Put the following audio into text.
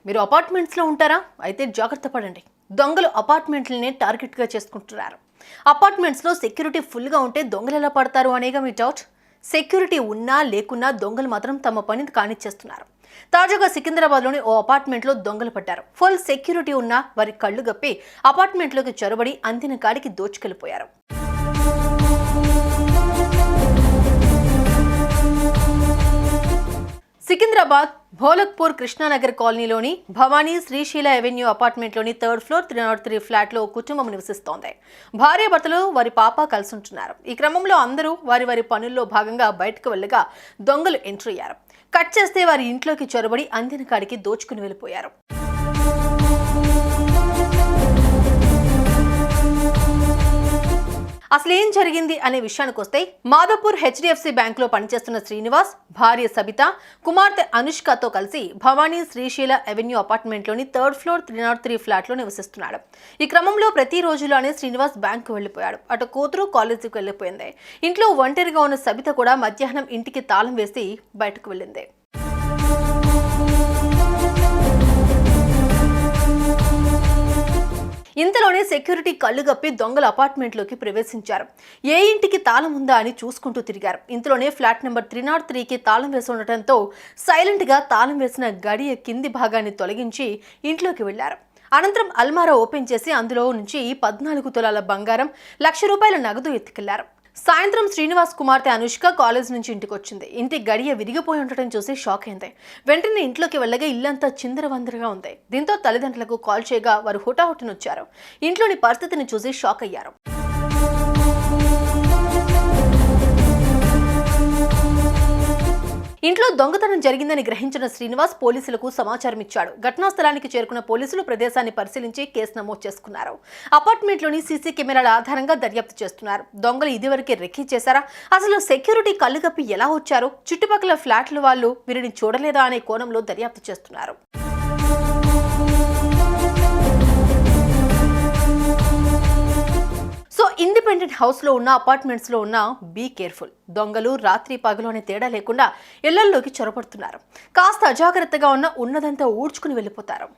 మీరు అపార్ట్మెంట్స్లో ఉంటారా? అయితే జాగ్రత్త పడండి. దొంగలు అపార్ట్మెంట్లనే టార్గెట్గా చేసుకుంటున్నారు. అపార్ట్మెంట్స్లో సెక్యూరిటీ ఫుల్గా ఉంటే దొంగలు ఎలా పడతారు అనేగా మీ డౌట్. సెక్యూరిటీ ఉన్నా లేకున్నా దొంగలు మాత్రం తమ పనిని కానిచ్చేస్తున్నారు. తాజాగా సికింద్రాబాద్లోని ఓ అపార్ట్మెంట్లో దొంగలు పడ్డారు. ఫుల్ సెక్యూరిటీ ఉన్నా వారి కళ్ళు గప్పి అపార్ట్మెంట్లోకి చొరబడి అందిన కాడికి దోచుకెళ్లిపోయారు. సికింద్రాబాద్ భోలక్పూర్ కృష్ణానగర్ కాలనీలోని భవానీ శ్రీశైల అవెన్యూ అపార్ట్మెంట్లోని 3rd ఫ్లోర్ 303 ఫ్లాట్లో కుటుంబం నివసిస్తోంది. భార్యాభర్తలు వారి పాప కలిసి ఉంటున్నారు. ఈ క్రమంలో అందరూ వారి పనుల్లో భాగంగా బయటకు వెళ్ళగా దొంగలు ఎంట్రీ అయ్యారు. కట్ చేస్తే వారి ఇంట్లోకి చొరబడి అందిన కాడికి దోచుకుని వెళ్ళిపోయారు. అసలేం జరిగింది అనే విషయానికి వస్తే, మాధవపూర్ HDFC బ్యాంకులో పనిచేస్తున్న శ్రీనివాస్ భార్య సబిత కుమార్తె అనుష్కతో కలిసి భవానీ శ్రీశైల అవెన్యూ అపార్ట్మెంట్లోని 3rd ఫ్లోర్ 303 ఫ్లాట్లో నివసిస్తున్నాడు. ఈ క్రమంలో ప్రతి రోజులోనే శ్రీనివాస్ బ్యాంకు వెళ్లిపోయాడు. అటు కూతురు కాలేజీకి వెళ్లిపోయింది. ఇంట్లో ఒంటరిగా ఉన్న సబిత కూడా మధ్యాహ్నం ఇంటికి తాళం వేసి బయటకు వెళ్ళింది. ఇంతలోనే సెక్యూరిటీ కళ్ళు గప్పి దొంగలు అపార్ట్మెంట్లోకి ప్రవేశించారు. ఏ ఇంటికి తాళం ఉందా అని చూసుకుంటూ తిరిగారు. ఇంతలోనే ఫ్లాట్ నెంబర్ 303కి తాళం వేసి ఉండటంతో సైలెంట్గా తాళం వేసిన గడియ కింది భాగాన్ని తొలగించి ఇంట్లోకి వెళ్లారు. అనంతరం అల్మారా ఓపెన్ చేసి అందులో నుంచి 14 తులాల బంగారం, ₹1,00,000 నగదు ఎత్తుకెళ్లారు. సాయంత్రం శ్రీనివాస్ కుమార్తె అనుష్క కాలేజ్ నుంచి ఇంటికి వచ్చింది. ఇంటి గడియ విరిగిపోయి ఉండటం చూసి షాక్ అయింది. వెంటనే ఇంట్లోకి వెళ్ళగా ఇల్లంతా చిందరవందరగా ఉంది. దీంతో తల్లిదండ్రులకు కాల్ చేయగా వారు హుటాహుటిన వచ్చారు. ఇంట్లోని పరిస్థితిని చూసి షాక్ అయ్యారు. ఇంట్లో దొంగతనం జరిగిందని గ్రహించిన శ్రీనివాస్ పోలీసులకు సమాచారం ఇచ్చాడు. ఘటనా స్థలానికి చేరుకున్న పోలీసులు ప్రదేశాన్ని పరిశీలించి కేసు నమోదు చేసుకున్నారు. అపార్ట్మెంట్లోని సీసీ కెమెరాల ఆధారంగా దర్యాప్తు చేస్తున్నారు. దొంగలు ఇదివరకే రెక్కీ చేశారా? అసలు సెక్యూరిటీ కళ్ళు కప్పి ఎలా వచ్చారు? చుట్టుపక్కల ఫ్లాట్ల వాళ్ళు వీరిని చూడలేదా అనే కోణంలో దర్యాప్తు చేస్తున్నారు. సో ఇండిపెండెంట్ హౌస్లో ఉన్న అపార్ట్మెంట్స్లో ఉన్న బీ కేర్ఫుల్. దొంగలు రాత్రి పగలు అనే తేడా లేకుండా ఇళ్లల్లోకి చొరబడుతున్నారు. కాస్త అజాగ్రత్తగా ఉన్నదంతా ఊడ్చుకుని వెళ్ళిపోతారు.